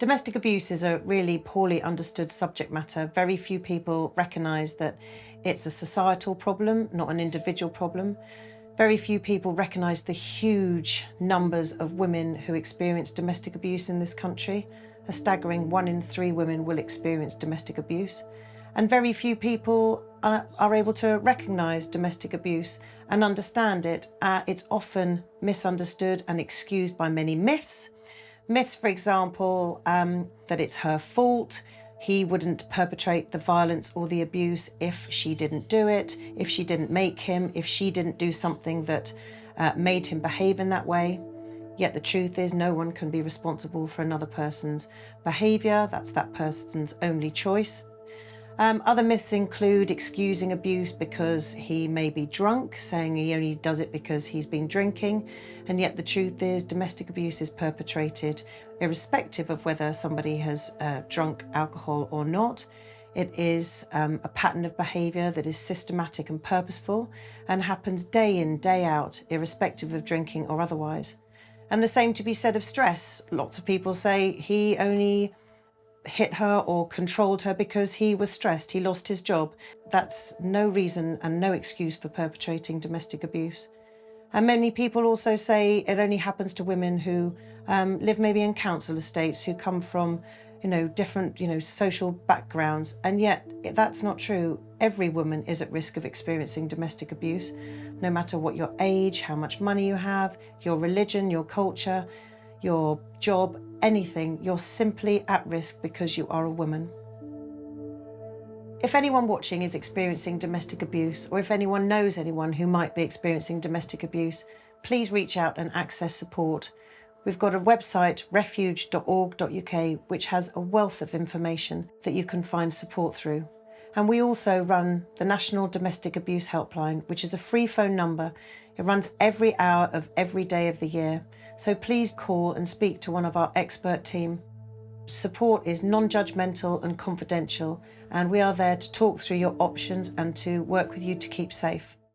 Domestic abuse is a really poorly understood subject matter. Very few people recognise that it's a societal problem, not an individual problem. Very few people recognise the huge numbers of women who experience domestic abuse in this country. A staggering 1 in 3 women will experience domestic abuse. And very few people are able to recognise domestic abuse and understand it. It's often misunderstood and excused by many myths. Myths, for example, that it's her fault, he wouldn't perpetrate the violence or the abuse if she didn't do it, if she didn't make him, if she didn't do something that made him behave in that way. Yet the truth is no one can be responsible for another person's behaviour. That's that person's only choice. Other myths include excusing abuse because he may be drunk, saying he only does it because he's been drinking. And yet the truth is domestic abuse is perpetrated irrespective of whether somebody has drunk alcohol or not. It is a pattern of behaviour that is systematic and purposeful and happens day in, day out, irrespective of drinking or otherwise. And the same to be said of stress. Lots of people say he only hit her or controlled her because he was stressed, he lost his job. That's no reason and no excuse for perpetrating domestic abuse. And many people also say it only happens to women who live maybe in council estates, who come from different social backgrounds, and yet that's not true. Every woman is at risk of experiencing domestic abuse, no matter what your age, how much money you have, your religion, your culture, your job, anything. You're simply at risk because you are a woman. If anyone watching is experiencing domestic abuse, or if anyone knows anyone who might be experiencing domestic abuse, please reach out and access support. We've got a website, refuge.org.uk, which has a wealth of information that you can find support through. And we also run the National Domestic Abuse Helpline, which is a free phone number. It runs every hour of every day of the year. So please call and speak to one of our expert team. Support is non-judgmental and confidential, and we are there to talk through your options and to work with you to keep safe.